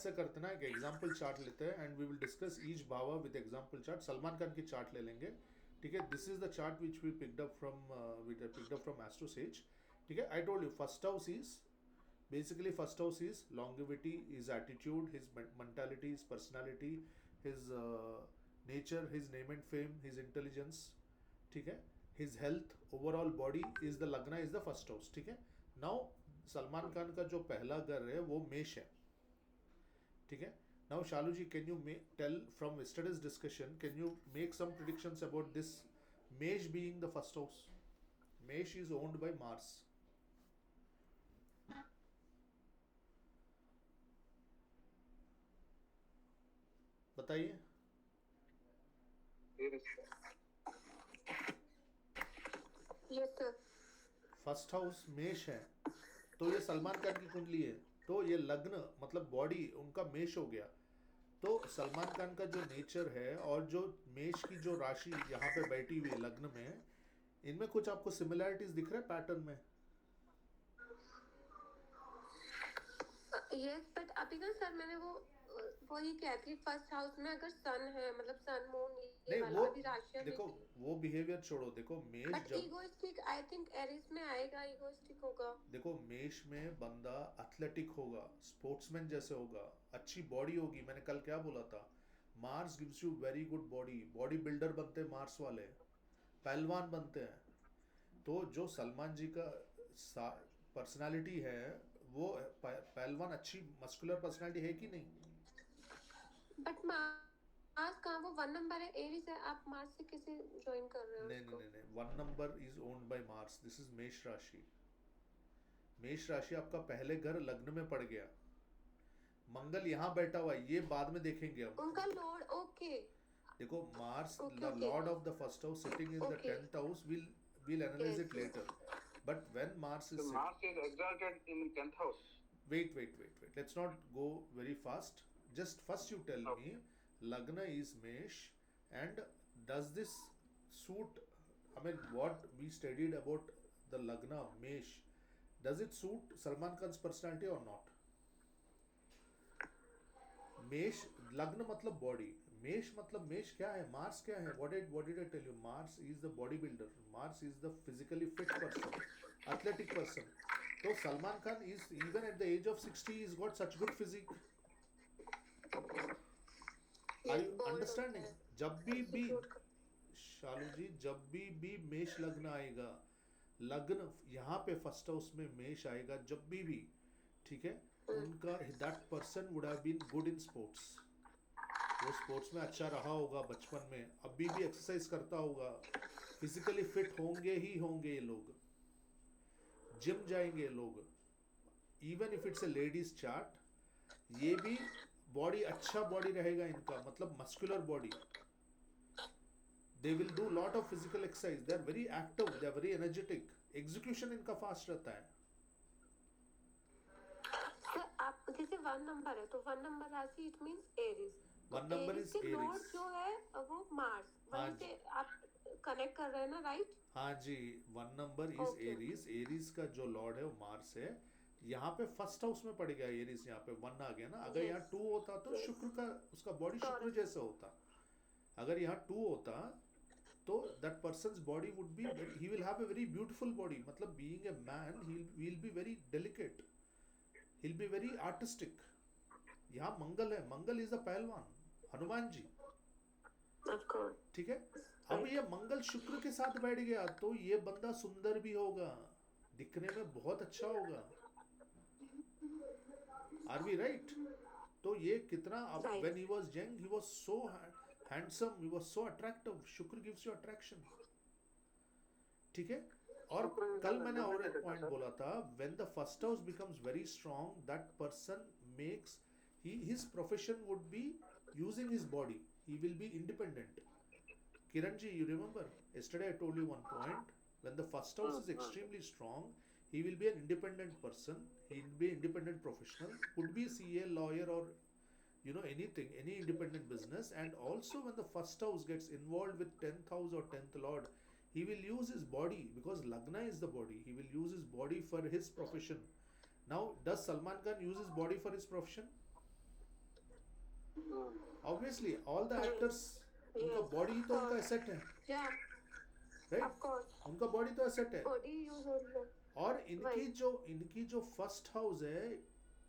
ऐसे करते ना, एक एग्जाम्पल चार्ट लेते हैं and we will discuss each भावा with example chart. Salman Khan की चार्ट ले लेंगे, ठीक है. This is the chart which we picked up from AstroSage, ठीक है. I told you first house is basically, first house is longevity, his attitude, his mentality, his personality, his nature, his name and fame, his intelligence, ठीक है. his health, overall body is the लग्ना is the first house, ठीक है. now Salman Khan का जो पहला घर है वो मेष है, ठीक है. now Shalu ji, can you tell from yesterday's discussion, can you make some predictions about this mesh being the first house? mesh is owned by Mars. बताइए. Yes sir. फर्स्ट हाउस मेष है, तो ये सलमान खान की कुंडली है, तो ये लग्न मतलब बॉडी उनका मेष हो गया. तो सलमान खान का जो नेचर है और जो मेष की जो राशि यहाँ पे बैठी हुई है लग्न में, इनमें कुछ आपको सिमिलैरिटीज दिख रहा है पैटर्न में? यस बट अभी ना सर मैंने वही कह थी, फर्स्ट हाउस में अगर सन है, मतलब सन मून ये वाला अभी राशि देखो वो बिहेवियर छोड़ो. देखो मेष but egoistic I think Aries में आएगा, इगोइस्टिक होगा. देखो मेष में बंदा एथलेटिक होगा, स्पोर्ट्समैन जैसे होगा, अच्छी बॉडी होगी. मैंने कल क्या बोला था, Mars gives you very good body. Body builder बनते हैं मार्स वाले, पहलवान बनते हैं. तो जो सलमान जी का पर्सनालिटी है वो पहलवान, अच्छी मस्कुलर पर्सनालिटी है कि नहीं? बट मार्स कहाँ, वो 1 नंबर है, एरीज है. आप मार्स से किसे ज्वाइन कर रहे हो? नहीं 1 number is owned by Mars. This is मेष राशि. मेष राशि आपका पहले घर लग्न में पड़ गया, मंगल यहाँ बैठा हुआ है, ये बाद में देखेंगे हम. उनका लॉर्ड ओके. देखो Mars the Lord of the first house sitting in the 10th house, we'll analyze it later. But when Mars is exalted in 10th house. Wait. Let's not go very fast. Just first you tell me, Lagna is Mesh, and does this suit? I mean, what we studied about the Lagna Mesh, does it suit Salman Khan's personality or not? मेष लग्न मतलब body, मेष मतलब मेष क्या है, Mars क्या है? What did I tell you? Mars is the body builder, Mars is the physically fit person, athletic person. तो Salman Khan is even at the age of 60 is got such good physique. Are you understanding? जब भी शालू जी, जब भी मेष लग्न आएगा, लग्न यहाँ पे फर्स्ट हाउस में मेष आएगा जब भी, ठीक है, उनका that person would have been good in sports. वो स्पोर्ट्स में अच्छा रहा होगा बचपन में, अभी भी एक्सरसाइज करता होगा, फिजिकली फिट होंगे ही होंगे ये लोग, जिम जाएंगे लोग. Even if it's a ladies chart, ये भी बॉडी अच्छा बॉडी रहेगा इनका, मतलब muscular body. They will do lot of physical exercise, they are very active, they are very energetic, execution इनका फास्ट रहता है. आप जैसे 1 नंबर है तो 1 नंबर राशि it means Aries. 1 number is Aries. Lord जो है वो मार्स, वहीं से आप कनेक्ट कर रहे हैं ना, राइट? हाँ जी, 1 नंबर इज एरीज. एरीज का जो लॉर्ड है वो मार्स है. यहाँ पे फर्स्ट हाउस में पड़ गया एरीज, यहाँ पे 1 आ गया ना. अगर यहाँ 2 होता तो शुक्र का, उसका बॉडी शुक्र जैसा होता. अगर यहाँ 2 होता तो that person's body would be, he will have a very beautiful body. मतलब being a man he will be very delicate, he will be very artistic. यहाँ मंगल है, मंगल इज द पहलवान, हनुमान जी, ठीक है. अब ये मंगल शुक्र के साथ बैठ गया तो ये बंदा सुंदर भी होगा, दिखने में बहुत अच्छा होगा. Are we right? तो ये कितना, when he was young he was so handsome, he was so attractive. शुक्र गिव्स यू अट्रैक्शन, ठीक है. और कल मैंने और एक पॉइंट बोला था, when the first house becomes very strong, that person makes his profession would be using his body, he will be independent. Kiran ji, you remember yesterday I told you one point, when the first house is extremely strong, he will be an independent person, he will be independent professional, could be CA, lawyer, or anything, any independent business. And also when the first house gets involved with 10th house or 10th lord, he will use his body, because lagna is the body, he will use his body for his profession. Now does Salman Khan use his body for his profession? Obviously all the actors उनका Yes, body of तो उनका course. Asset है, Yeah, right? of course. उनका body तो asset है। Body use हो रही है। और वही। इनकी जो फर्स्ट हाउस है,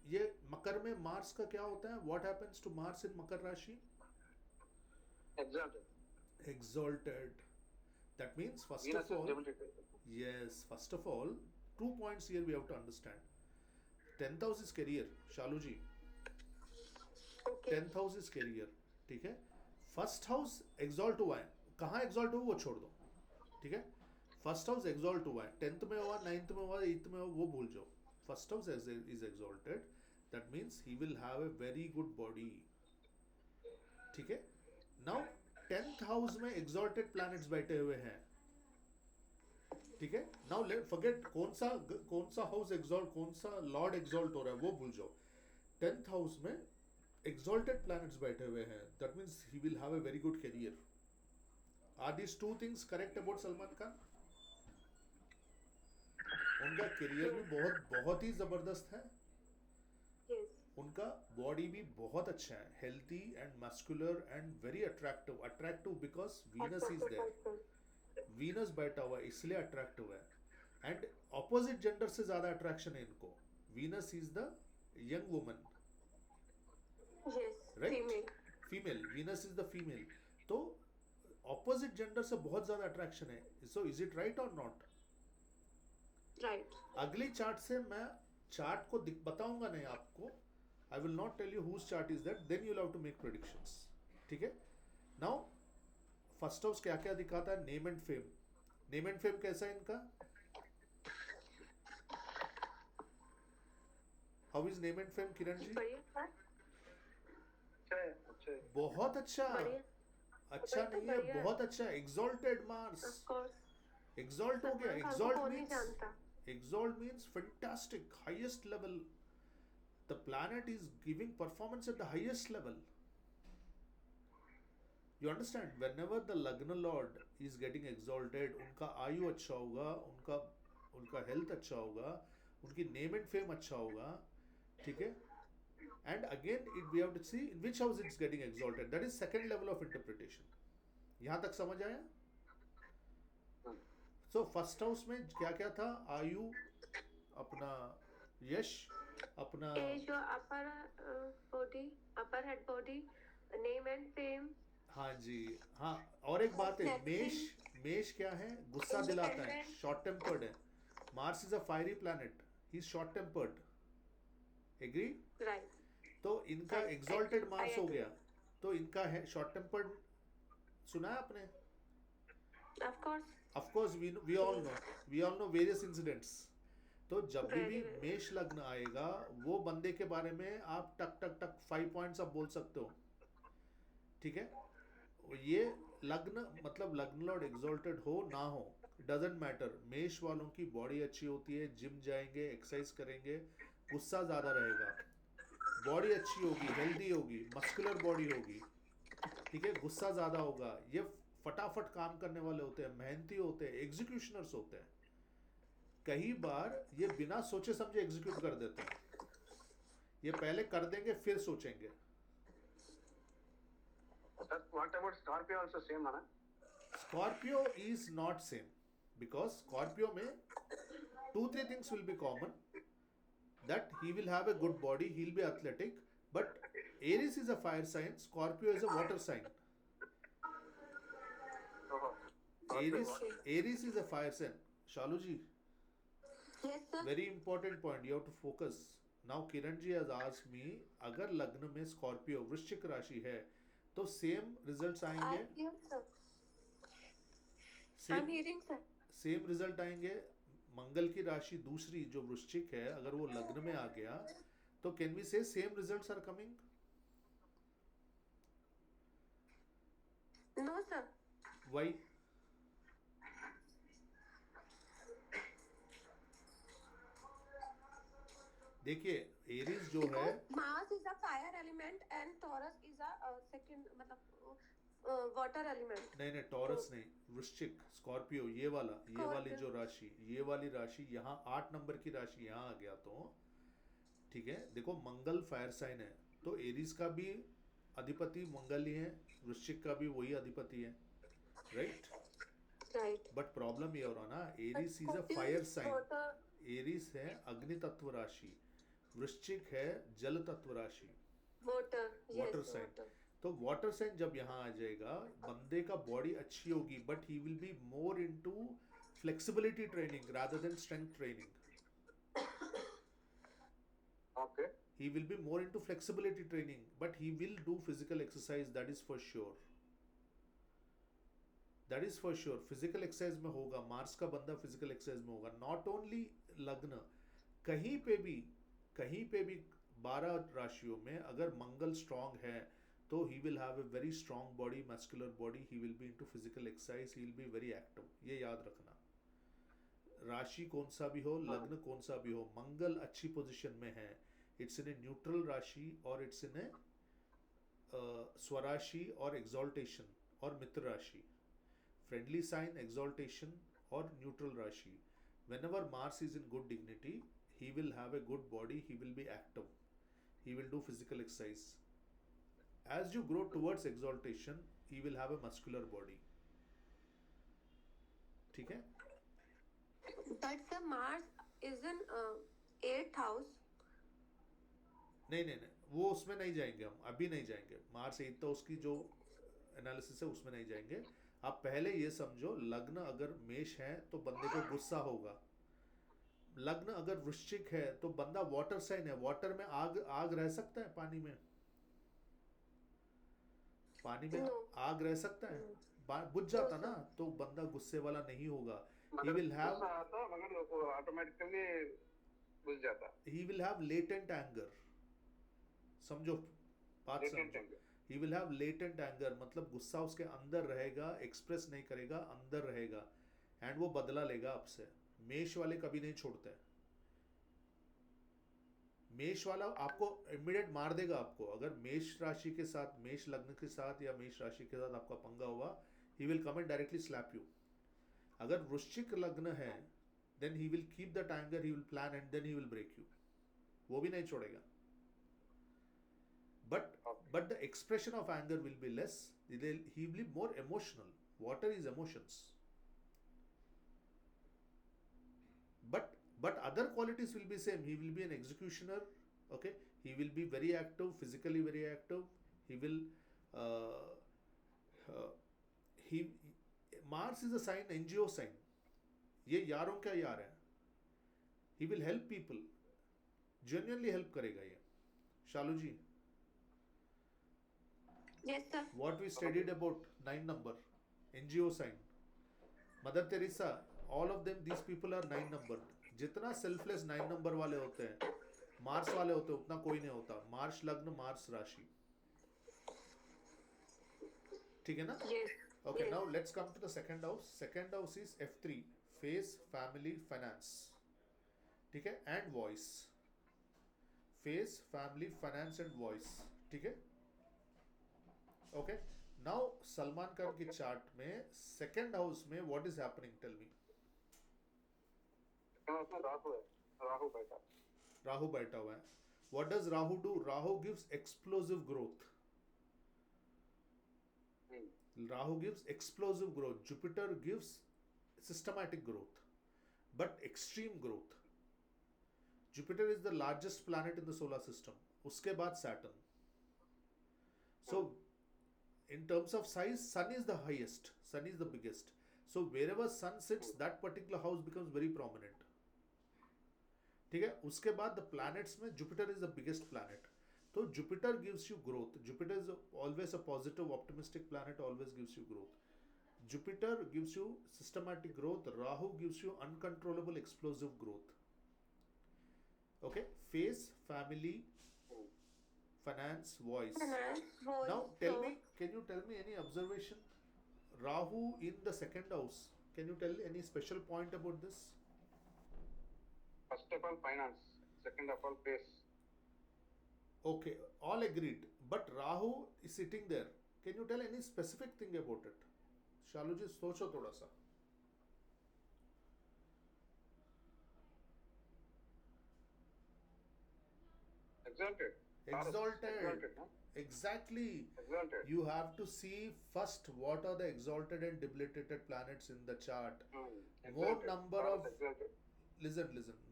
ये मकर में मार्स का क्या होता है? व्हाट हैपेंस टू मार्स इन मकर राशि? Exalted. Exalted. That means first Venus of is all, debilitated. yes, first of all, 2 points here we have to understand. 10th house is career, Shalu ji. Okay. 10th house is career, ठीक है? First house exalt हुआ है, कहाँ exalt हुआ वो छोड़ दो, ठीक है? फर्स्ट हाउस एग्जॉल्ट हुआ है, 10th में हुआ, 9th में हुआ, 8th में हुआ, वो भूल जाओ। First house is exalted, that means he will have a very good body, ठीक है? नाउ 10th हाउस में एग्जॉल्टेड प्लैनेट्स बैठे हुए हैं, ठीक है? नाउ लेट फॉरगेट कौन सा हाउस एग्जॉल्ट, कौन सा लॉर्ड एग्जॉल्ट हो रहा है वो भूल जाओ। 10th हाउस में exalted planets बैठे हुए हैं, that means he will have a very good career. Are these two things correct about Salman Khan? उनका करियर भी बहुत ही जबरदस्त है, Yes. उनका बॉडी भी बहुत अच्छा है, healthy and muscular and very attractive because Venus is there, Venus बैठा हुआ है इसलिए अट्रैक्टिव है। एंड ऑपोजिट जेंडर से ज्यादा अट्रैक्शन है इनको, Venus is the young woman, Yes. Right? Female. Female, Venus is the female, तो ऑपोजिट जेंडर से बहुत ज्यादा अट्रैक्शन है। सो इज इट राइट और नॉट? Right. अगली चार्ट से मैं चार्ट को बताऊंगा नहीं आपको, I will not tell you whose chart is that, then you have to make predictions, ठीक है? नाउ फर्स्ट हाउस क्या क्या दिखाता है? Name and fame. Name and fame कैसा है इनका? How is name and fame Kiran ji? बढ़िया सर। अच्छा है, अच्छा है। बहुत अच्छा, बढ़िया। अच्छा बढ़िया, नहीं है, बढ़िया। बहुत अच्छा। Exalted Mars, Of course. Exalt हो गया। सलमान खान को एग्जॉल्ट कौन नहीं मींस, जानता। exalt means fantastic, highest level. The planet is giving performance at the highest level. You understand? Whenever the Lagna Lord is getting exalted, उनका आयु अच्छा होगा, उनका हेल्थ अच्छा होगा, उनकी नेम एंड फेम अच्छा होगा, ठीक है? And again, we have to see in which house it's getting exalted. That is second level of interpretation. यहाँ तक समझ आया? So first house में क्या क्या था? आयु, अपना यश, अपना Age or upper body, upper head body, name and fame. हाँ जी, हाँ। और एक बात है, मेष क्या है? गुस्सा दिलाता है, शॉर्ट टेम्पर्ड है। Mars is a fiery planet, he is short tempered, agree? Right. तो इनका I एग्जॉल्टेड agree. मार्स हो गया, तो इनका है शॉर्ट टेम्पर्ड। सुना है आपने? Of course. Of course, we all know various incidents. तो जब भी Very, very. मेष लग्न आएगा, वो बंदे के बारे में आप टक टक टक 5 पॉइंट्स आप बोल सकते हो, ठीक है? ये लग्न मतलब लग्न लॉर्ड एग्जॉल्टेड हो ना हो, डजेंट मैटर। मेष वालों की बॉडी अच्छी होती है, जिम जाएंगे, एक्सरसाइज करेंगे, गुस्सा ज्यादा रहेगा, बॉडी अच्छी होगी, हेल्दी होगी, मस्कुलर बॉडी होगी, ठीक है? गुस्सा ज्यादा होगा, ये फटाफट काम करने वाले होते हैं, मेहनती होते हैं, एग्जीक्यूशनर्स होते हैं। कई बार ये बिना सोचे समझे एग्जीक्यूट कर देते हैं, ये पहले कर देंगे फिर सोचेंगे। Sir, what about Scorpio also same, ना? Scorpio is not same because Scorpio में 2-3 things will be common, that he will have a good body, he'll be athletic, but Aries is a fire sign, Scorpio is a water sign. Oh. Aries is a fire sign. Shalu ji, Yes, sir. very important point, you have to focus. Now Kiran ji has asked me, अगर लग्न में Scorpio वृश्चिक राशि है तो same results आएंगे, I'm here, sir. I'm hearing, sir. Same result आएंगे। मंगल की राशि दूसरी जो वृश्चिक है, अगर वो लग्न में आ गया तो can we say same results are coming? No, sir. Why? देखिए एरीज जो है, Mars is a fire element and Taurus is a second मतलब water element. नहीं टॉरस नहीं, वृश्चिक, स्कॉर्पियो, ये वाली जो राशि, ये वाली राशि यहाँ 8 नंबर की राशि यहाँ आ गया तो ठीक है। देखो मंगल फायर साइन है, तो एरीज का भी अधिपति मंगल ही है, वृश्चिक का भी वही अधिपति है, राइट? राइट। बट प्रॉब्लम ये हो रहा ना, Aries is a fire sign, Aries है अग्नि तत्व राशि, वृश्चिक है जल तत्व राशि, वाटर साइन। तो वाटर साइन जब यहाँ आ जाएगा, बंदे का बॉडी अच्छी होगी, but he will be more into flexibility training rather than strength training. Okay. He will be more into flexibility training, but he will do physical exercise, that is for sure. That is for sure. Physical exercise में होगा, Mars का बंदा physical exercise में होगा। Not only लग्न, कहीं पे भी 12 राशियों में अगर मंगल strong है, तो he will have a very strong body, muscular body. He will be into physical exercise. He will be very active. ये याद रखना। राशि कौन सा भी हो, लग्न कौन सा भी हो, मंगल अच्छी पोजीशन में है, इट्स इन ए न्यूट्रल राशि और इट्स इन ए स्वराशि और एक्सॉल्टेशन और मित्र राशि, फ्रेंडली साइन, एक्सॉल्टेशन और न्यूट्रल राशि। whenever Mars is in good dignity, he will have a good body, he will be active, he will do physical exercise. As you grow towards exaltation, he will have a muscular body. ठीक है? But the Mars is in 8th house. नहीं, वो उसमें नहीं जाएंगे, हम अभी नहीं जाएंगे। मार्स 8th हाउस की जो एनालिसिस है उसमें नहीं जाएंगे। आप पहले ये समझो, लग्न अगर मेष है तो बंदे को गुस्सा होगा, लग्न अगर वृश्चिक है तो बंदा वाटर साइन है, वाटर में आग रह सकता है, पानी में आग रह सकता है, बुझ जाता ना, तो बंदा गुस्से वाला नहीं होगा। he will have मगर ऑटोमेटिकली बुझ जाता, he will have latent anger, समझो बात समझो, he will have latent anger, मतलब गुस्सा उसके अंदर रहेगा, एक्सप्रेस नहीं करेगा, अंदर रहेगा, एंड वो बदला लेगा आपसे। मेष वाले कभी नहीं छोड़ते हैं, मेष वाला आपको इमीडिएट मार देगा आपको। अगर मेष राशि के साथ, मेष लग्न के साथ या मेष राशि के साथ आपका पंगा हुआ, he will come and directly slap you. अगर वृश्चिक लग्न है, then he will keep that anger, he will plan and then he will break you. वो भी नहीं छोड़ेगा। But the expression of anger will be less. He will be more emotional. Water is emotions. But other qualities will be same. He will be an executioner. Okay. He will be very active, physically very active. He will. Mars is a sign, NGO sign. ये यारों का यार है. He will help people. Genuinely help करेगा ये. शालू जी. Yes, sir. What we studied about 9 number, NGO sign, Mother Teresa, all of them, these people are 9 number. जितना selfless 9 number वाले होते हैं, मार्स वाले होते हैं, उतना कोई नहीं होता। मार्स लग्न, मार्स राशि, ठीक है ना? Yes. Okay, yes. now let's come to the second house. Second house is F3, face, family, finance, ठीक है, and voice. Face, family, finance and voice, ठीक है? Okay, now सलमान खान की चार्ट में सेकेंड हाउस में what is happening, tell me. Rahu बैठा हुआ है। What does Rahu do? Rahu gives explosive growth, Rahu gives explosive growth, Jupiter gives systematic growth, but extreme growth. Jupiter is the largest planet in the solar system, उसके बाद Saturn. So in terms of size, sun is the highest, sun is the biggest. So wherever sun sits, that particular house becomes very prominent, ठीक है? उसके बाद the planets में Jupiter is the biggest planet. तो Jupiter gives you growth. Jupiter is always a positive, optimistic planet, always gives you growth. Jupiter gives you systematic growth. Rahu gives you uncontrollable, explosive growth. Okay, face, family, finance, voice. Now tell me, can you tell me any observation? Rahu in the second house. Can you tell any special point about this? First of all, finance. Second of all, face. Okay, all agreed. But Rahu is sitting there. Can you tell any specific thing about it? शालू जी सोचो थोड़ा सा। Exalted. Exalted. no? Exactly. Exalted. You have to see first what are the exalted and debilitated planets in the chart. More Exalted. number Mars of exalted. listen,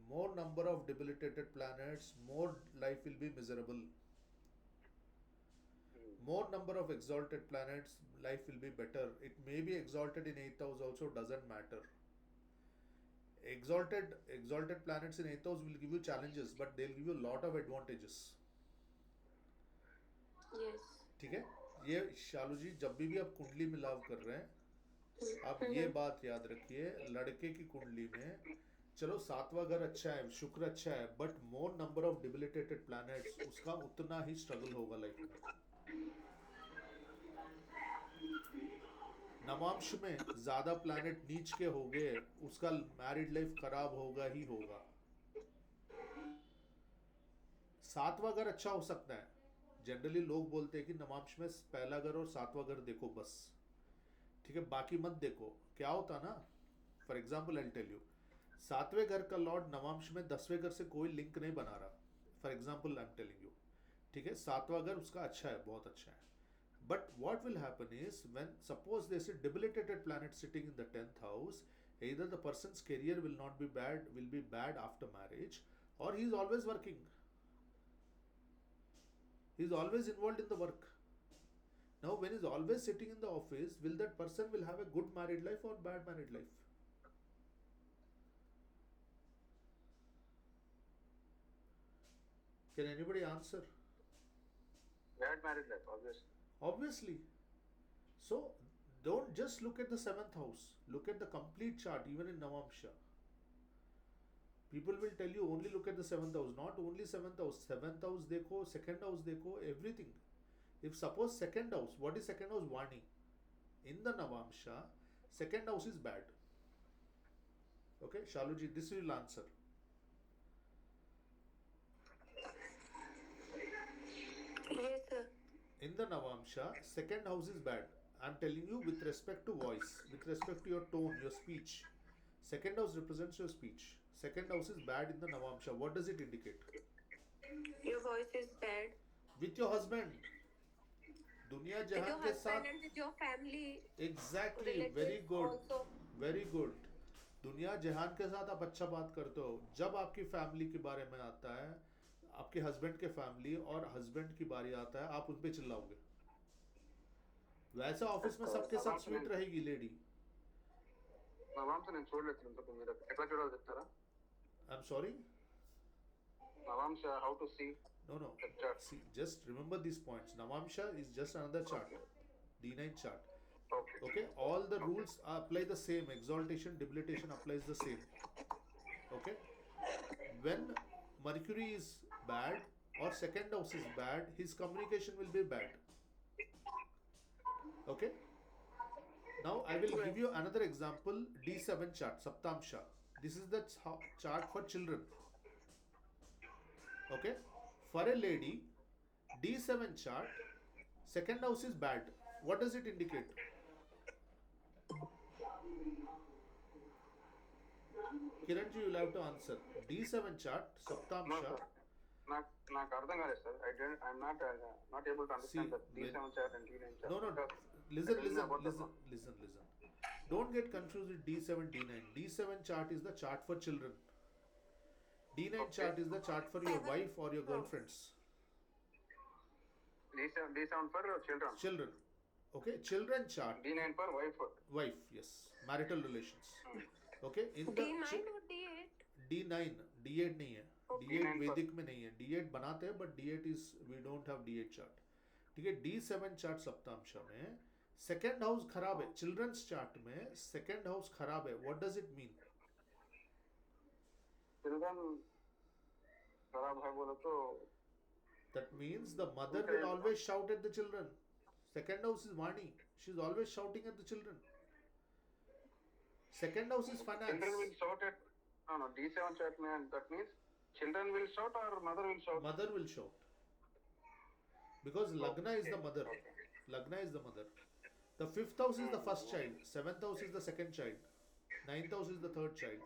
more number of debilitated planets, more life will be miserable. More number of exalted planets, life will be better. It may be exalted in 8th house also, doesn't matter. Exalted planets in 8th house will give you challenges, but they'll give you a lot of advantages. Yes. ठीक है, ये शालू जी जब भी आप कुंडली मिलाव कर रहे हैं, आप ये बात याद रखिए, लड़के की कुंडली में चलो 7वां घर अच्छा है, शुक्र अच्छा है, but more number of debilitated planets, उसका उतना ही स्ट्रगल होगा लाइफ में. नवांश में ज्यादा प्लैनेट नीच के हो गए, उसका मैरिड लाइफ खराब होगा ही होगा. 7वां घर अच्छा हो सकता है. जनरली लोग बोलते हैं कि नवांश में पहला घर और 7वां घर देखो बस, ठीक है, बाकी मत देखो. क्या होता ना, for example I tell you, 7वें घर का लॉर्ड नवांश में 10वें घर से कोई लिंक नहीं बना रहा. For example I am telling you, ठीक है, 7वां घर उसका अच्छा है, बहुत अच्छा है. But what will happen is, when suppose there's a debilitated planet sitting in the 10th house, either the person's career will not be bad, will be bad after marriage, or he is always working. He is always involved in the work. Now, when he is always sitting in the office, will that person will have a good married life or bad married life? Can anybody answer? Bad married life, obviously. Obviously. So don't just look at the 7th house. Look at the complete chart, even in Navamsha. People will tell you only look at the 7th house. Not only 7th house. 7th house dekho, 2nd house dekho, everything. If suppose 2nd house, what is 2nd house? Vani. In the Navamsha, 2nd house is bad. Okay, Shaluji, this will answer. Yes, sir. In the Navamsha, 2nd house is bad. I'm telling you with respect to voice, with respect to your tone, your speech. 2nd house represents your speech. 2nd house is bad in the Navamsha. What does it indicate? Your voice is bad. With your husband. दुनिया With your जहान के साथ. husband and with your family. Exactly. relatives Very good. Also. Very good. दुनिया जहान के साथ आप अच्छा बात करते हो. जब आपकी फैमिली के बारे में आता है, आपके हस्बैंड के फैमिली और हस्बैंड की बारी आता है, आप उन पे चिल्लाओगे. वैसे ऑफिस में सबके साथ स्वीट रहेगी लेडी. నవాంశ నేను చూడలేదు ఇంతకు, మీరు ఎట్లా చూడాలో చెప్తారా? I am sorry. నవాంశ, how to see No. the chart? See, just remember these points. Navamsha is just another chart. D9 chart. Okay. Okay, all the rules apply the same. Exaltation, debilitation applies the same. Okay, when Mercury is bad or 2nd house is bad, his communication will be bad. Okay, now I will give you another example. D7 chart, Saptamsha. This is the chart for children. Okay, for a lady, D7 chart, 2nd house is bad. What does it indicate? Kiran ji, you will have to answer. D7 chart, No, Saptamsha. sir. నాకు అర్థం కాలేదు sir. I'm not able to understand See, the D7 chart and D9 chart. No. Because Listen. tell me about that one. Don't get confused with D7, D9. D7 chart is the chart for children. D9 Okay. chart is the chart for your wife or your girlfriends. D7 for children. Children. Okay, children chart. D9 for wife. Wife, yes. Marital relations. Okay, in the D9 or D8? D9, D8 नहीं है. Okay. D8 D9 वैदिक में नहीं है. D8 बनाते हैं, but D8 is we don't have D8 chart. ठीक है, D7 चार्ट सप्तांशा में 2nd हाउस खराब है. चिल्ड्रंस चार्ट में 2nd हाउस खराब है. What does it mean? Children खराब है बोलो तो That means the mother will always shout at the children. 2nd house is Vani. She is always shouting at the children. 2nd house is children will finance. shout at D7 chart में, that means children will shout or mother will shout? Mother will shout. Because Lagna is the mother. Lagna is the mother. The 5th house is the first child. 7th house is the second child. 9th house is the third child.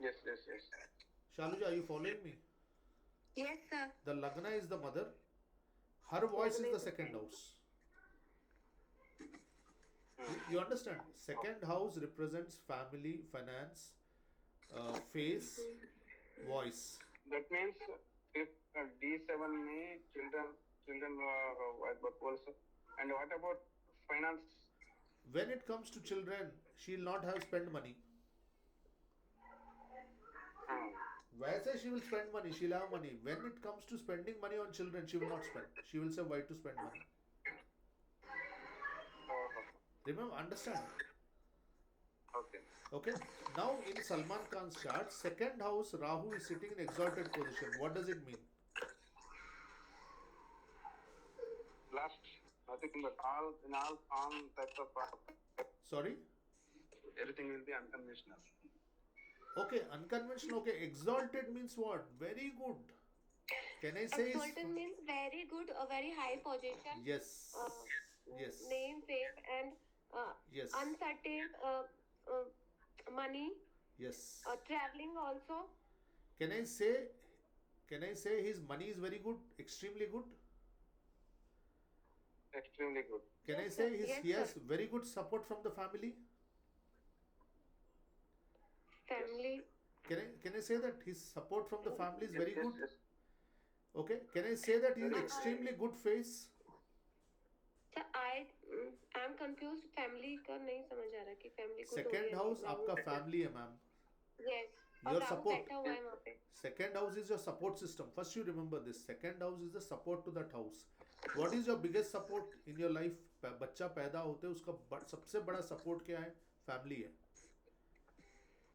Yes. Shaluja, are you following me? Yes, sir. The Lagna is the mother. Her voice is Lagna the is the second second. house. You understand? Second house represents family, finance, face, voice. That means if D7 me children what also, and what about finance? When it comes to children, she'll not have spend money. Hmm. वैसे she will spend money, she'll have money. When it comes to spending money on children, she will not spend. She will say why to spend money. Oh, Remember, understand? okay. Okay. Now in Salman Khan's chart, second house Rahu is sitting in exalted position. What does it mean? Last nothing but all in all types of Sorry. everything will be unconventional. Okay, unconventional. Okay, exalted means what? Very good. Can I say? Exalted means very good, a very high position. Yes. Yes. Name, fame, and Yes. uncertain money. Yes. Traveling also. Can I say? Can I say his money is very good, extremely good? Extremely good. Can Yes, I say sir. Yes, he has sir. very good support from the family? Family. Can I say that his support from the family is very Yes, good? yes. Okay. Can I say that he is Very good. extremely good face? So I'm confused. Family का नहीं समझ आ रहा कि family को Second house आपका family है ma'am. Yes. Your और Rahu support. बैठा हुआ है वहाँ पे. Second house is your support system. First you remember this. Second house is the support to that house. What is your biggest support in your life? बच्चा पैदा होते उसका सबसे बड़ा support क्या है? Family है.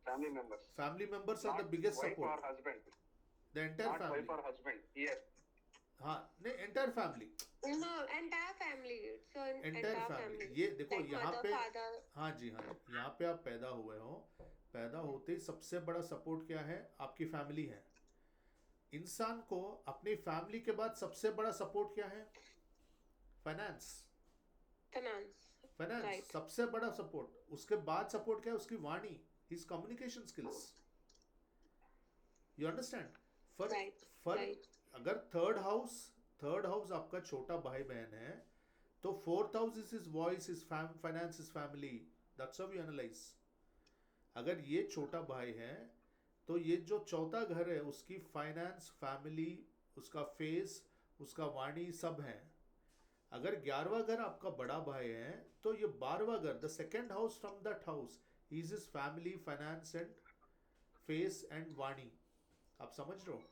Family members. Family members are Not the biggest wife support. or husband. The entire Not family. wife or husband. Yes. हाँ नहीं entire family. No, entire family. So Entire family. ये देखो Like यहाँ mother, पे father. हाँ जी यहाँ पे आप पैदा हुए हो. पैदा होते ही सबसे बड़ा सपोर्ट क्या है? आपकी फैमिली है. इंसान को अपनी फैमिली के बाद सबसे बड़ा सपोर्ट क्या है? फाइनेंस. Finance. Finance Right. सबसे बड़ा सपोर्ट. उसके बाद सपोर्ट क्या है? उसकी वाणी, his communication skills. You understand? Right. For Right. अगर थर्ड हाउस आपका छोटा भाई बहन है तो fourth house is his voice, his finance, his family. That's how you analyse. अगर ये छोटा भाई है तो ये जो चौथा घर है उसकी फाइनेंस, फैमिली, उसका फेस, उसका वाणी सब है. अगर 11वां घर आपका बड़ा भाई है तो ये 12वां घर, the second house from that house is his family, finance and face and वाणी. आप समझ रहे हो?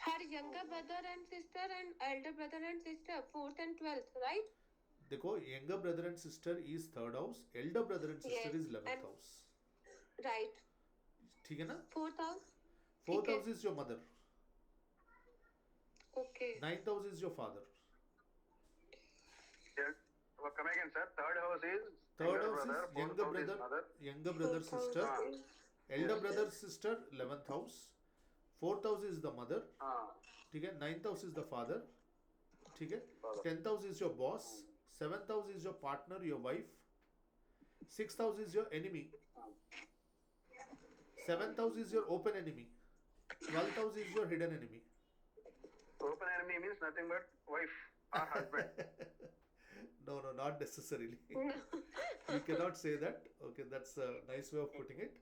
Her younger brother and sister and elder brother and sister, 4th and 12th, right? देखो younger brother and sister is third house, Elder brother and sister Yes, is 11th and- house. Right. ठीक है ना? 4th house. Fourth ठीक है. House is your mother. Okay. 9th house is your father. Yes. Well, come again, sir. Third house is Third younger house brother. is Fourth younger house is brother, mother. younger brother, 4th house sister, is- elder Yes. brother, sister, 11th house. Fourth house is the mother. Ah. ठीक है. 9th house is the father. ठीक है. Father. 10th house is your boss. 7th house is your partner, your wife. 6th house is your enemy. 7th house is your open enemy. 12th house is your hidden enemy. Open enemy means nothing but wife or husband. No, not necessarily. No. You cannot say that. Okay, that's a nice way of putting it.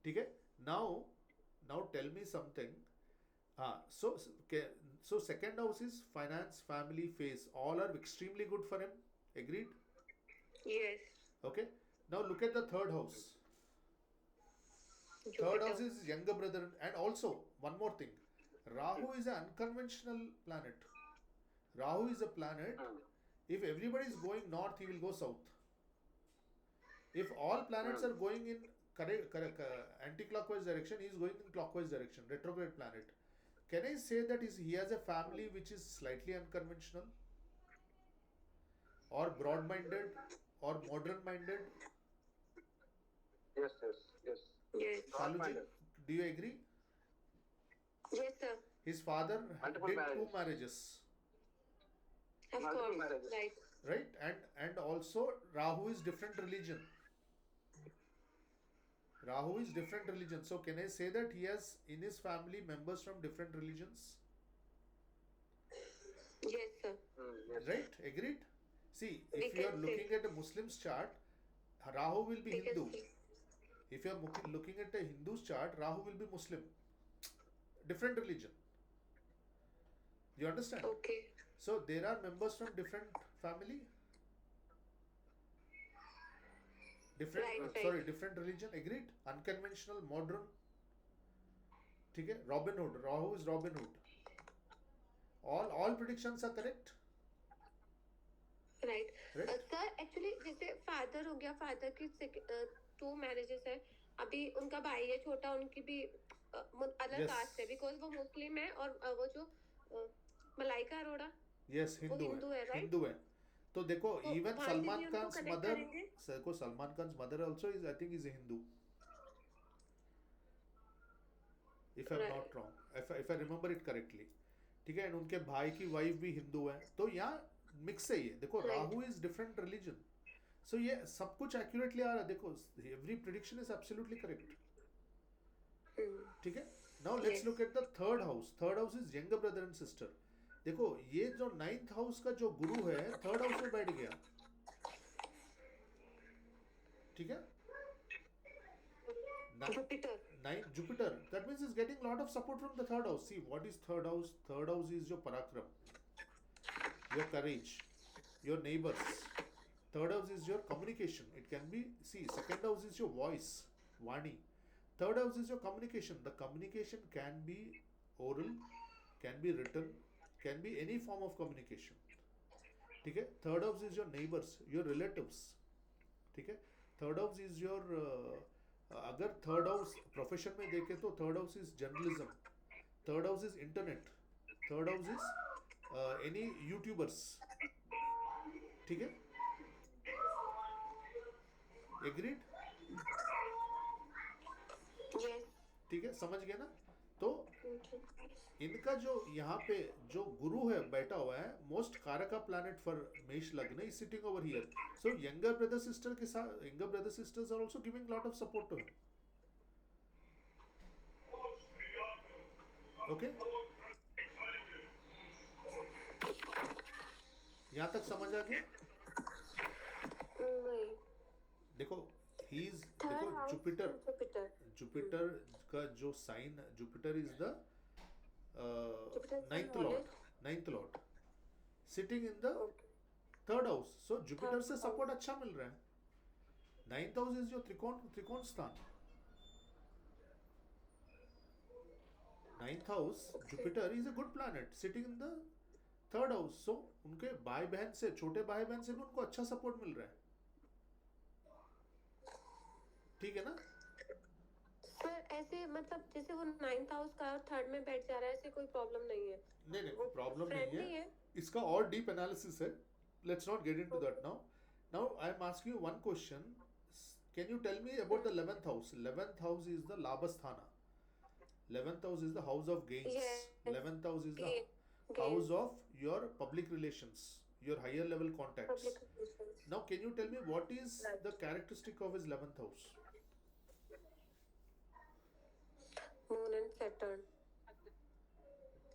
ठीक है. Now tell me something. So second house is finance, family, face. All are extremely good for him. Agreed? Yes. Okay. Now look at the third house. Third Jupiter. house is younger brother. And also, one more thing. Rahu is an unconventional planet. Rahu is a planet. Hmm. If everybody is going north, he will go south. If all planets are going in anti-clockwise direction, he is going in clockwise direction, retrograde planet. Can I say that he has a family which is slightly unconventional? Or broad-minded? Or modern-minded? Yes. Yes. Shaluji, Broad-minded. do you agree? Yes, sir. His father Multiple did 2 marriages. marriages. Of Multiple course. marriages. Right. Right? And also Rahu is different religion. Rahu is different religion. So can I say that he has in his family members from different religions? Yes, sir. Yes. Right? Agreed? See, We if you are can looking say. at a Muslim's chart, Rahu will be We can Hindu. see. If you are looking at a Hindu's chart, Rahu will be Muslim. Different religion. You understand? Okay. So there are members from different family, different Right, sorry, right. different religion. Agreed? Unconventional, modern. ठीक है? Robin Hood. Rahu is Robin Hood. All predictions are correct. Right Right? Sir actually जैसे father हो गया, father की 2 marriages है, अभी उनका भाई है छोटा, उनकी भी अलग Yes. कास्ट है, बिकॉज वो मुस्लिम है, और वो जो मलाइका अरोड़ा Yes, वो हिंदू हिंदू है, है. राइट? हिंदू है. तो देखो तो इवन वहाँ से सलमान भी उनको खान्स कनेक्ट मदर, करेंगे. देखो Salman Khan's mother also is I think is a Hindu. If I'm Right. not wrong, if I remember it correctly. ठीक है. एंड उनके भाई की वाइफ भी हिंदू है. तो यहाँ मिक्स है ये. देखो Right. Rahu is different religion. So ये सब कुछ एक्यूरेटली आ रहा है. देखो every prediction is absolutely correct. ठीक है. Now let's Yes. Look at the third house. Third house is younger brother and sister. देखो ये जो 9th हाउस का जो गुरु है थर्ड हाउस में बैठ गया. ठीक है. Jupiter. Jupiter. That means he's getting lot of support from the third house. See, what is third house? Third house is your parakram, your courage, your neighbors. Third house is your communication. It can be, see, second house is your voice, Vani. Third house is your communication. The communication can be oral, can be written, can be any form of communication. ठीक है. Third house is your neighbors, your relatives. ठीक है. Third house is your अगर third house profession में देखें तो third house is journalism, third house is internet, third house is any YouTubers. ठीक है. एग्रीड? यस. ठीक है. समझ गए ना? तो इनका जो यहाँ पे जो गुरु है बैठा हुआ है, मोस्ट कारका प्लैनेट फॉर मेष लग्न is sitting over here. So younger brother sister के साथ, younger brother sisters are also giving lot of support to him. Okay. यहाँ तक समझ आ गया? नहीं. देखो ही इज, थर्ड देखो हाउस जुपिटर, जुपिटर. जुपिटर का जो sign, Jupiter is the Jupiter is the ninth knowledge. lord sitting in the third house. So Jupiter से सपोर्ट अच्छा मिल रहा है. 9th house is your त्रिकोण स्थान. 9th house, Jupiter is a good planet sitting in the third house. So उनके भाई बहन से, छोटे भाई बहन से भी उनको अच्छा सपोर्ट मिल रहा है. ठीक है ना? सर ऐसे मतलब जैसे वो 9th हाउस का और थर्ड में बैठ जा रहा है, ऐसे कोई प्रॉब्लम नहीं है. नहीं वो प्रॉब्लम नहीं फ्रेंडली है. है. इसका और डीप एनालिसिस है. Let's not get into that now. Now I am asking you one question. Can you tell me about the 11th house? 11th house is the लाभस्थाना. 11th house is the house of gains. Yes. 11th house is the Gain. house of your public relations, your higher level contacts. Public relations. Now can you tell me what is Right. the characteristic of his 11th house? Moon and Saturn.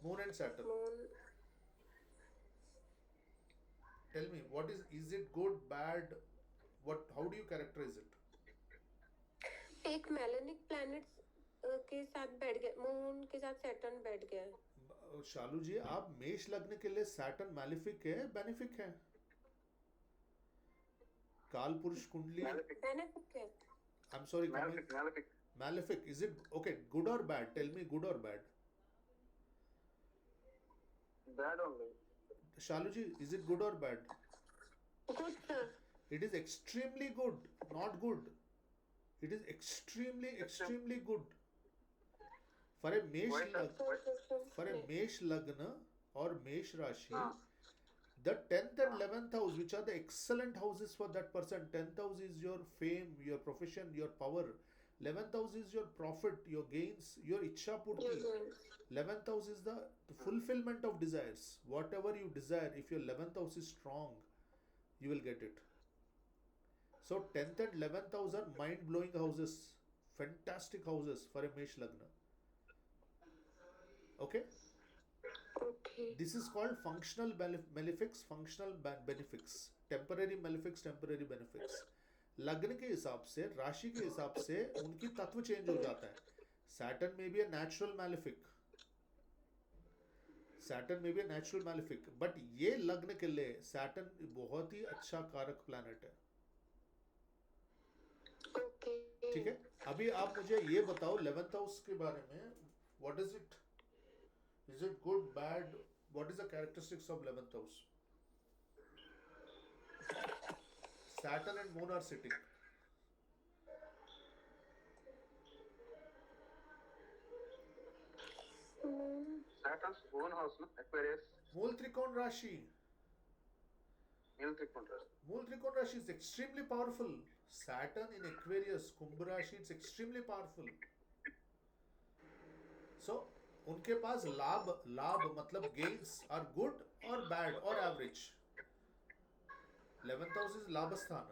Moon and Saturn. Moon. Tell me, what is it good, bad? How do you characterize it? एक मेलेनिक planets के साथ बैठ गया, moon के साथ Saturn बैठ गया है. शालू जी, आप मेष लग्न के लिए सैटर्न मैलिफिक है, बेनिफिक है? काल पुरुष कुंडली. Malefic. मैंने कुछ किया. I'm sorry, Malefic. Malefic. malefic. Is it okay? Good or bad? Tell me, good or bad? Bad only. Shalu ji, is it good or bad? Good sir. It is extremely good, not good. It is extremely good. For a Mesh Why, sir? Lagna, for a Mesh Lagna or Mesh Rashi, Ah. the 10th and 11th house, which are the excellent houses for that person. 10th house is your fame, your profession, your power. 11th house is your profit, your gains, your Ichha Purti. 11th house is the fulfillment of desires. Whatever you desire, if your 11th house is strong, you will get it. So 10th and 11th house are mind-blowing houses fantastic houses for a Mesh Lagna. Okay, Okay. this is called functional malefics, functional benefics, temporary malefics, temporary benefics. लग्न के हिसाब से, राशि के हिसाब से उनकी तत्व चेंज हो जाता है. Saturn may be a natural malefic, Saturn may be a natural malefic, but ये लग्न के लिए Saturn बहुत ही अच्छा कारक प्लैनेट है. Okay. ठीक है, अभी आप मुझे ये बताओ 11th हाउस के बारे में. What is it? Is it good, bad? What is the characteristics of 11th house? Saturn and Moon are sitting. Saturn's own house, no? Aquarius. मूल त्रिकोण राशि. Male Trikona. मूल त्रिकोण राशि is extremely powerful. Saturn in Aquarius, कुंभ राशि, it's extremely powerful. So उनके पास लाभ मतलब gains are good or bad or average. 11th house is लाभ स्थान.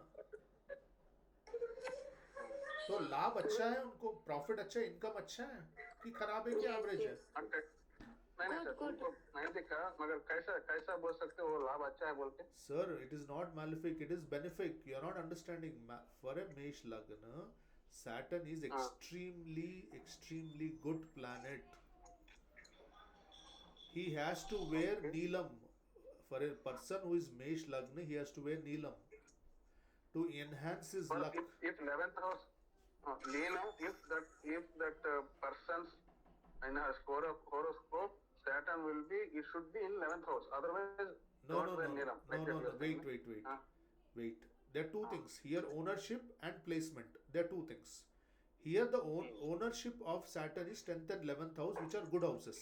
तो लाभ अच्छा है उनको, प्रॉफिट अच्छा है, इनकम अच्छा है कि खराब है कि एवरेज है? नहीं सर, उनको नहीं दिखा, मगर कैसा बोल सकते हो लाभ अच्छा है बोल के? Sir, it is not malefic, it is benefic. You are not understanding. For a Mesh Lagna, Saturn is extremely good planet. He has to wear Neelam. For a person who is Mesh Lagna, he has to wear Neelam to enhance his But luck. if 11th house, if that person's in her horoscope, Saturn will be, it should be in 11th house. Otherwise, No. don't wear Neelam. Wait. There are two things here: ownership and placement. There are two things. Here, the ownership of Saturn is 10th and 11th house, which are good houses,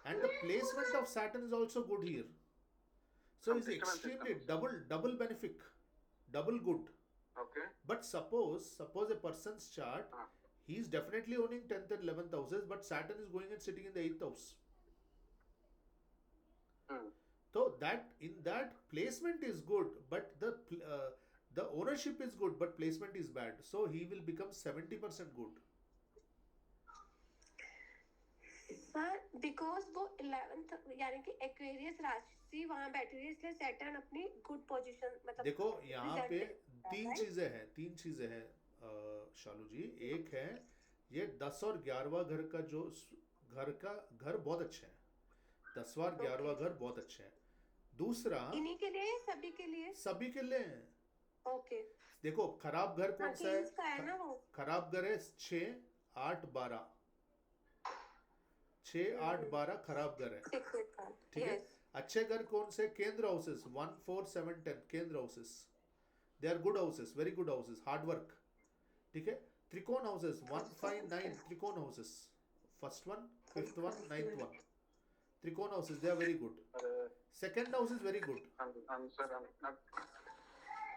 and the placement of Saturn is also good here. So it's extremely double benefic, double good. Okay. But suppose a person's chart, he is definitely owning 10th and 11th houses, but Saturn is going and sitting in the 8th house. So in that placement is good, but the ownership is good, but placement is bad. So he will become 70% good. Sir because वो 11th यानी कि Aquarius राशि वहां बैठी हुई है, इसलिए Saturn अपनी गुड पोजीशन मतलब देखो यहाँ पे तीन right? चीजें हैं शालू जी. एक है ये 10 और 11वां घर का जो घर बहुत अच्छे हैं. 10वां और 11वां घर बहुत अच्छे हैं. दूसरा इन्हीं के लिए सभी के लिए हैं. ओके. देखो खराब घर कौन सा है? इसका है ना वो खराब घर है 6, 8, 12. 6, 8, 12 खराब घर है. ठीक है. अच्छे घर कौन से? केंद्र हाउसेस 1, 4, 7, 10 केंद्र houses. They are good houses, very good houses, hard work. ठीक है. त्रिकोण हाउसेस 1, 5, 9 त्रिकोण houses. First one, fifth one, 9th one. त्रिकोण houses, they are very good. Second house is very good.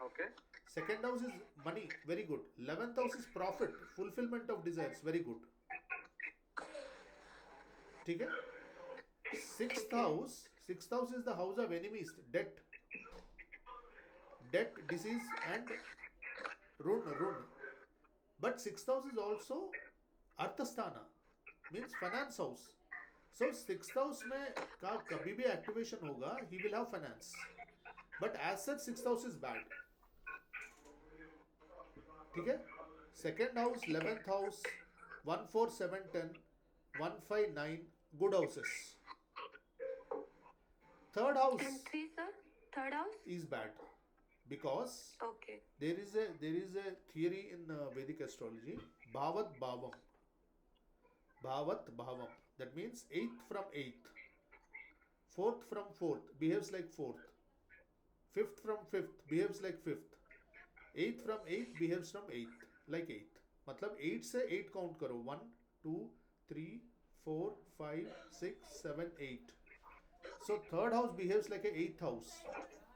Okay. Second house is money, very good. 11th house is profit, fulfillment of desires, very good. ठीक है. Sixth house is the house of enemies, debt, disease and ruin. But sixth house is also Arthasthana, means finance house. So sixth house में का कभी भी activation होगा, he will have finance. But as such sixth house is bad. ठीक है. Second house, 11th house, 1, 4, 7, 10, 1, 5, 9 good houses. Third house is bad because there is a theory in Vedic astrology, bhavat bhavam. That means 8th from 8th, 4th from 4th behaves like 4th, 5th from 5th behaves like 5th, 8th from 8th behaves from 8th like 8th. मतलब 8 से 8 count करो. 1, 2, 3, 4, 5, 6, 7, 8. So third house behaves like a 8th house.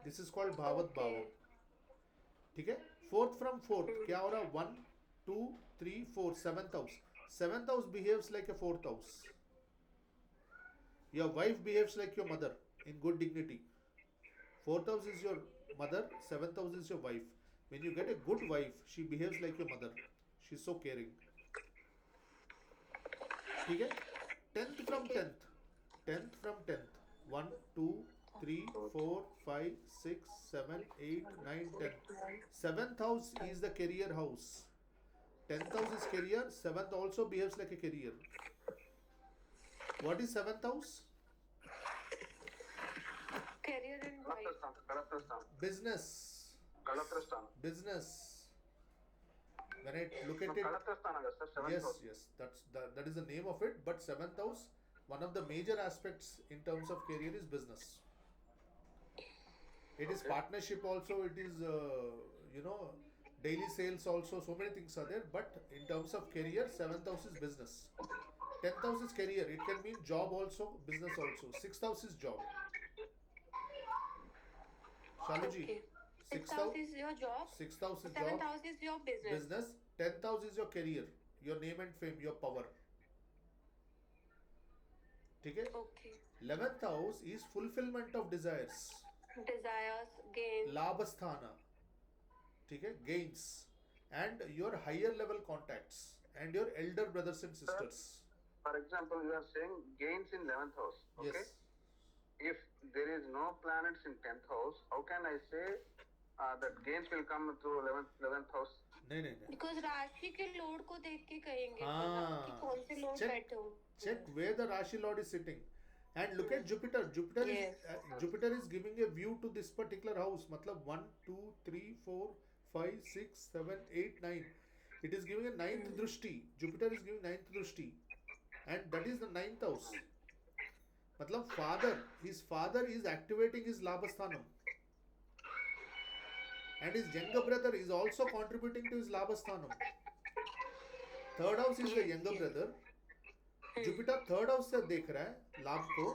This is called bhavat bhavam. ठीक है. 4th from 4th क्या हो रहा? 1, 2, 3, 4 7th house. 7th house behaves like a 4th house. Your wife behaves like your mother in good dignity. 4th house is your mother, 7th house is your wife. When you get a good wife, she behaves like your mother. She is so caring. ठीक है. 10th from 10th. 10th from 10th. 1 2 3 4 5 6 7 8 9 10. 7th house is the career house. 10th house is career. 7th also behaves like a career. What is 7th house? Career and wife. Kalathrasthana. Business. Kalathrasthana. Business. When I look at it, Kalathrasthana, sir. Seventh yes, house. yes, that is the name of it. But 7th house, one of the major aspects in terms of career is business. It is Okay. partnership also. It is daily sales also. So many things are there. But in terms of career, 7th house is business. 10th house is career. It can mean job also, business also. 6th house is job. Shaluji, Okay. 6th Sixth house, house is your job. 6th house is Seventh job, house is your business. business. 10th house is your career, your name and fame, your power. ठीक है. Okay. 11th house is fulfillment of desires, Desires, gain. labhasthana. ठीक है. Gains and your higher level contacts and your elder brothers and sisters. For example, you are saying gains in 11th house. Okay. Yes. If there is no planets in 10th house, how can I say that gains will come through 11th house? नहीं नहीं नहीं. Because राशि के load को देख के कहेंगे हाँ. कि कौन से लोड Check- बैठे हो. Check where the Rashi Lord is sitting. And look at Jupiter. Yes. Jupiter is giving a view to this particular house. मतलब 1, 2, 3, 4, 5, 6, 7, 8, 9. It is giving a ninth drushti. Jupiter is giving ninth drushti. And that is the ninth house. मतलब his father is activating his labhasthanam. And his younger brother is also contributing to his labhasthanam. Third house is the younger brother. Jupiter third house से देख रहा है लाभ को.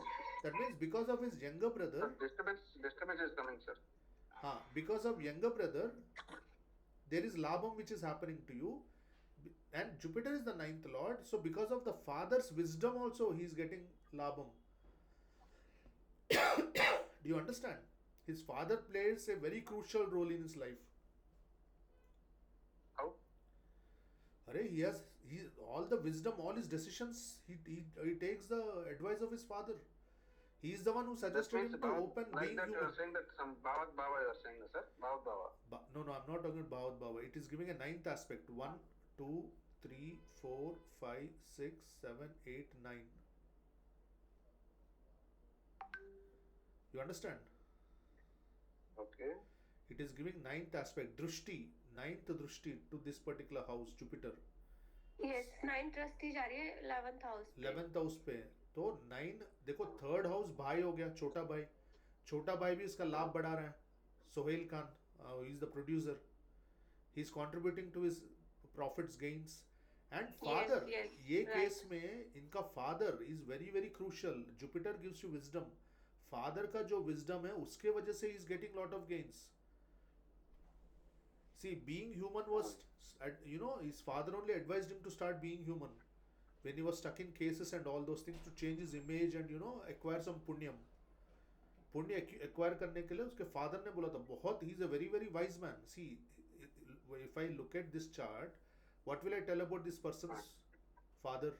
That means because of his younger brother. Sir, disturbance is coming, sir. हाँ, because of younger brother, there is labham which is happening to you. And Jupiter is the ninth lord. So because of the father's wisdom also he is getting labham. Do you understand? His father plays a very crucial role in his life. How? Arey, he all the wisdom, all his decisions, he takes the advice of his father. He is the one who That suggested means him to open like being that you are human. saying that some Bhavat Bhava you are saying, sir. Bhavat Bhava. No, I'm not talking about Bhavat Bhava. It is giving a ninth aspect. 1, 2, 3, 4, 5, 6, 7, 8, 9. You understand? Okay. It is giving ninth aspect. Drushti. Ninth drushti to this particular house, Jupiter. Yes, 9 trustee जा रही है 11th house पे. 11th house पे है. तो 9 देखो, third house भाई हो गया, छोटा भाई. छोटा भाई भी इसका लाभ बढ़ा रहा है. Sohail Khan, he is the producer. He is contributing to his profits gains. And father, yes, ये right. केस में इनका father is very very crucial. Jupiter gives you wisdom. Father का जो wisdom है उसके वजह से he is getting lot of gains. See, being human was, his father only advised him to start being human when he was stuck in cases and all those things, to change his image and acquire some punyam. पुण्य acquire करने के लिए उसके father ने बोला था. बहुत, he is a very very wise man. See, if I look at this chart, what will I tell about this person's father?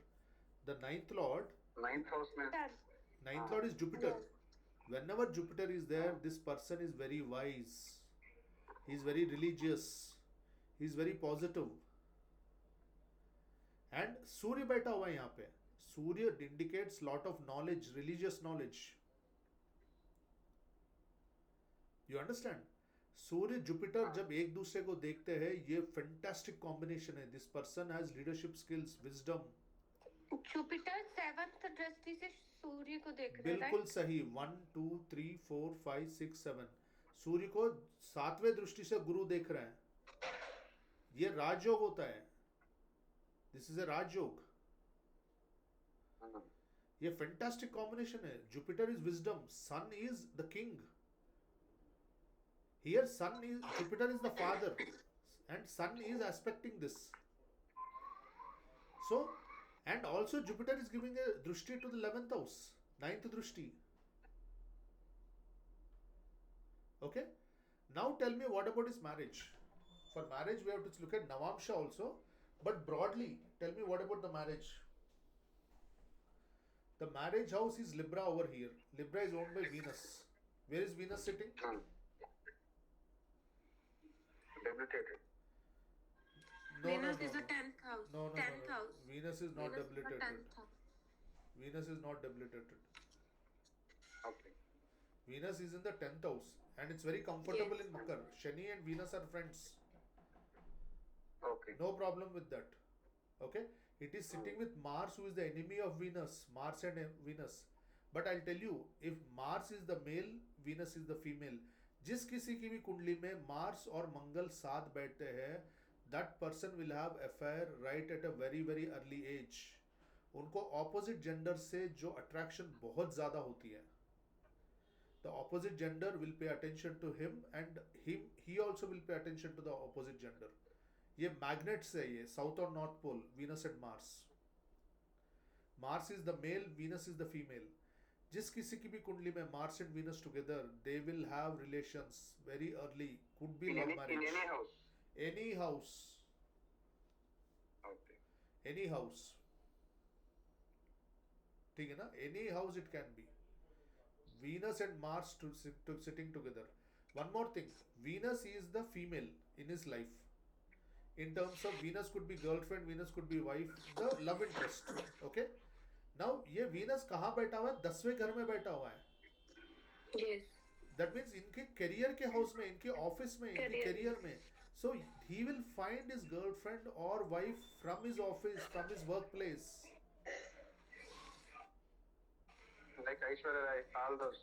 The ninth lord. Ninth house means Ninth lord is Jupiter. Whenever Jupiter is there, this person is very wise. He is very religious. He is very positive. And Surya बैठा हुआ है यहाँ पे. Surya indicates lot of knowledge, religious knowledge. You understand? Surya Jupiter जब एक दूसरे को देखते हैं, ये फैंटास्टिक कॉम्बिनेशन है. This person has leadership skills, wisdom. Jupiter 7th दृष्टि से सूर्य को देख रहा है. बिल्कुल सही. 1, 2, 3, 4, 5, 6, 7. सूर्य को 7वें दृष्टि से गुरु देख रहे हैं. ये राजयोग होता है. This is a rajyog. ये फैंटास्टिक कॉम्बिनेशन है. Jupiter is wisdom, sun is the king. Here Jupiter is the father and sun is aspecting this. So, and also Jupiter is giving a drushti to the 11th house, 9th drushti. Okay? Now tell me, what about his marriage? For marriage we have to look at Navamsha also. But broadly, tell me, what about the marriage? The marriage house is Libra over here. Libra is owned by Venus. Where is Venus sitting? Debilitated. No, Venus no, is no, the no. 10th house. No, no, 10th no, no. house. Venus is not Venus is the debilitated. 10th house. Venus is not debilitated. Okay. Venus is in the 10th house and it's very comfortable Yes. in Makar. Shani and Venus are friends. Okay. No problem with that. Okay? It is sitting with Mars, who is the enemy of Venus. Mars and Venus. But I'll tell you, if Mars is the male, Venus is the female. जिस किसी की भी कुंडली में Mars और मंगल साथ बैठते हैं, that person will have affair right at a very very early age. उनको opposite gender से जो attraction बहुत ज़्यादा होती है, the opposite gender will pay attention to him and he also will pay attention to the opposite gender. ये magnets है, ये south और north pole, Venus and Mars. Mars is the male, Venus is the female. जिस किसी की भी कुंडली में Mars and Venus together, they will have relations very early. Could be In love any marriage. house. Any house. Okay. Any house. ठीक है ना? Any house it can be. Venus and Mars sitting together. One more thing. Venus is the female in his life. In terms of Venus could be girlfriend, Venus could be wife, the love interest. Okay? Now ये Venus कहाँ बैठा हुआ है? 10वें घर में बैठा हुआ है. Yes. That means इनके करियर के हाउस में, इनके ऑफिस में, इनके Career. करियर में. So he will find his girlfriend or wife from his office, from his workplace. Like Aishwarya Rai, all those.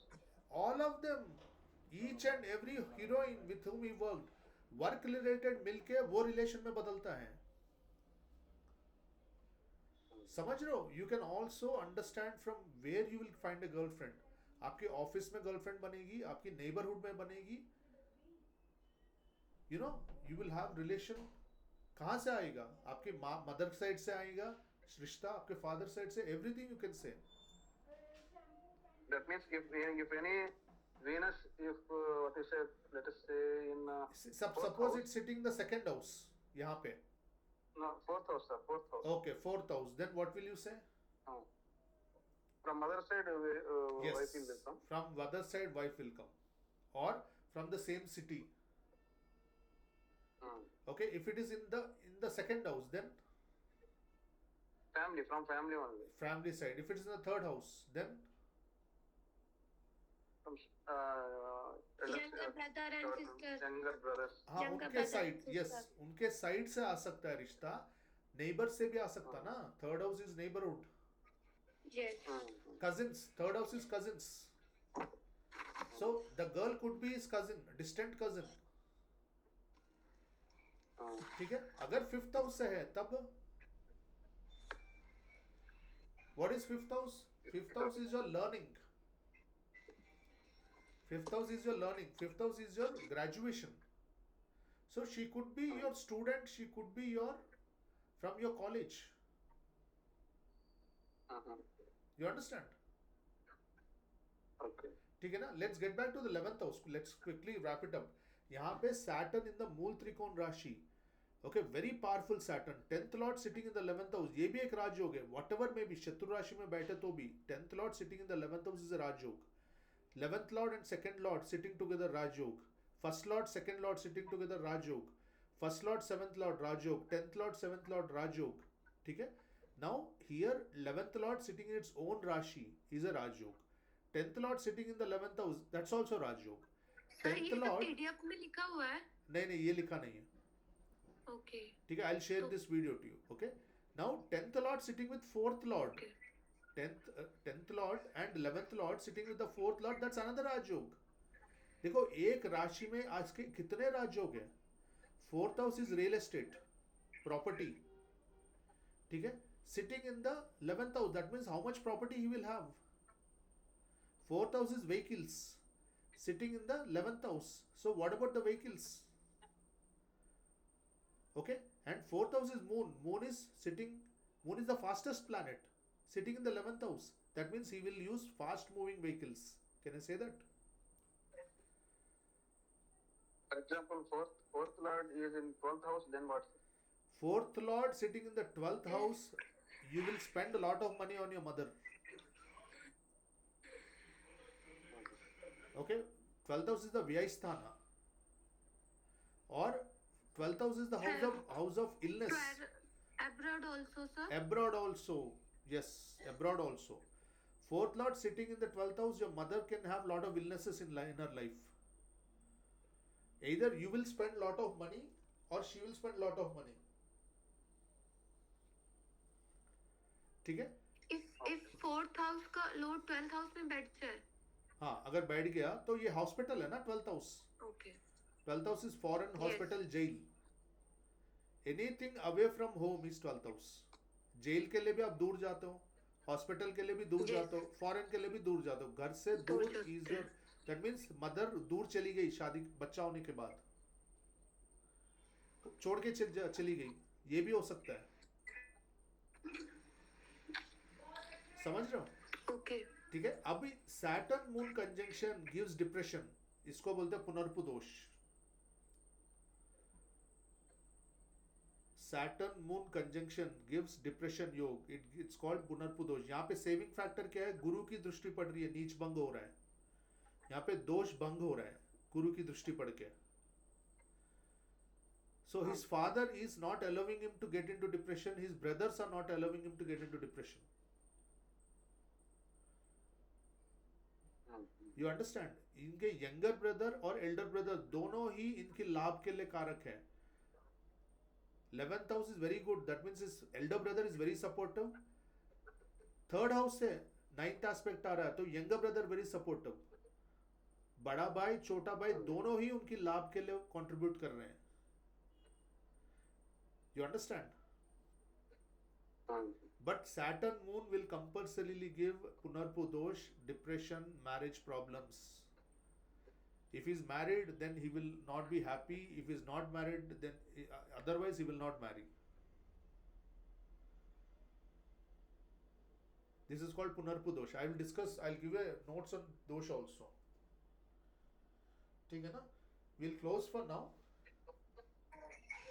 All of them, each and every heroine with whom he worked, work related मिलके वो relation में बदलता है. समझ रहे हो? You can also understand from where you will find a girlfriend. आपके office में गर्लफ्रेंड बनेगी, आपकी नेबरहुड में बनेगी. You know, you will have relation. कहाँ से आएगा? आपके मदर साइड से आएगा रिश्ता, आपके फादर साइड से, everything you can say. That means if any Venus, if what you said, let us say in Suppose it's sitting in the second house. यहाँ पे. no, fourth house, sir, fourth house. Okay, fourth house. Then what will you say? From mother side, Yes. wife will come. From mother side, wife will come, or from the same city. Okay, if it is in the second house, then Family, from family only. family side. If it is in the third house, then From Younger brother and sister. younger brothers. हाँ Younger उनके brother side, and yes, sister. उनके side से आ सकता है रिश्ता. Neighbour से भी आ सकता ना. Third house is neighbourhood. Yes. Cousins. Third house is cousins. So the girl could be his cousin, distant cousin. ठीक है? अगर फिफ्थ हाउस से है तब what is fifth house? Fifth house is your learning. Fifth house is your learning. Fifth house is your graduation. So she could be your student. She could be from your college. You understand? Okay. ठीक है ना? Let's get back to the 11th house. Let's quickly wrap it up. यहाँ पे Saturn in the मूल त्रिकोण राशि. Okay, very powerful Saturn. 10th Lord sitting in the 11th house. ये भी एक राजयोग है. Whatever may be, शत्रु राशि में बैठे तो भी 10th Lord sitting in the 11th house is a Rajyoga. 11th Lord and 2nd Lord sitting together Rajyoga. 1st Lord, 2nd Lord sitting together Rajyoga. 1st Lord, 7th Lord Rajyoga. 10th Lord, 7th Lord राजयोग. ठीक है? Now here 11th Lord sitting in its own rashi is a rajyog. 10th Lord sitting in the 11th house, that's also rajyog. Sir ये 10th सब Lord, PDF में लिखा हुआ है. नहीं ये लिखा नहीं है. Okay. ठीक है? I'll share this video to you. Okay? Now 10th Lord sitting with 4th Lord. Okay. 10th Lord and 11th Lord sitting with the 4th Lord, that's another राजयोग. देखो एक राशि में आज के कितने राजयोग हैं? 4th house is real estate, property. ठीक है? Sitting in the 11th house, that means how much property he will have. 4th house is vehicles, sitting in the 11th house. So what about the vehicles? Okay, and 4th house is moon. Moon is the fastest planet, sitting in the 11th house. That means he will use fast moving vehicles. Can I say that? For example, fourth Lord is in 12th house, then what? Fourth lord sitting in the 12th house, you will spend a lot of money on your mother. Okay, 12th house is the vyayasthana, or 12th house is the house of illness. Abroad also, sir. Abroad also, yes, abroad also. Fourth lord sitting in the 12th house, your mother can have lot of illnesses in her life. Either you will spend lot of money or she will spend lot of money. ठीक है? If fourth house का lord 12th house में बैठ जाए, हाँ, अगर बैठ गया तो ये हॉस्पिटल है ना 12th house. okay. 12th house is foreign Yes. hospital, jail. Anything away from home is 12th house. Jail के लिए भी आप दूर जाते हो, हॉस्पिटल के लिए भी दूर Yes. जाते हो, फॉरेन के लिए भी दूर जाते हो. घर से दूर दूर जाते is your, that means mother दूर चली गई शादी बच्चा होने के बाद, छोड़ के चली गई, ये भी हो सकता है. समझ रहे हो? Okay. ठीक है. अभी Saturn moon conjunction gives depression, इसको बोलते हैं पुनर्पु दोष. Saturn moon conjunction gives depression योग, it's called पुनर्पु दोष. यहाँ पे सेविंग फैक्टर क्या है? गुरु की दृष्टि पड़ रही है, नीच भंग हो रहा है. यहाँ पे दोष भंग हो रहा है गुरु की दृष्टि पड़ के. So his father is not allowing him to get into depression, his brothers are not allowing him to get into depression. You understand? इनके यंगर ब्रदर और एल्डर ब्रदर दोनों ही इनके लाभ के लिए कारक है. 11th house is very good, that means his elder brother is very supportive. Third house से 9th aspect आ रहा है तो younger brother very supportive. बड़ा भाई छोटा भाई दोनों ही उनकी लाभ के लिए contribute कर रहे हैं. You understand? But Saturn moon will compulsorily give Punarpu dosh, depression, marriage problems. If he is married, then he will not be happy. If he is not married, then otherwise he will not marry. This is called Punarpu dosh. I will discuss, I will give a notes on dosh also. ठीक है ना? We'll close for now.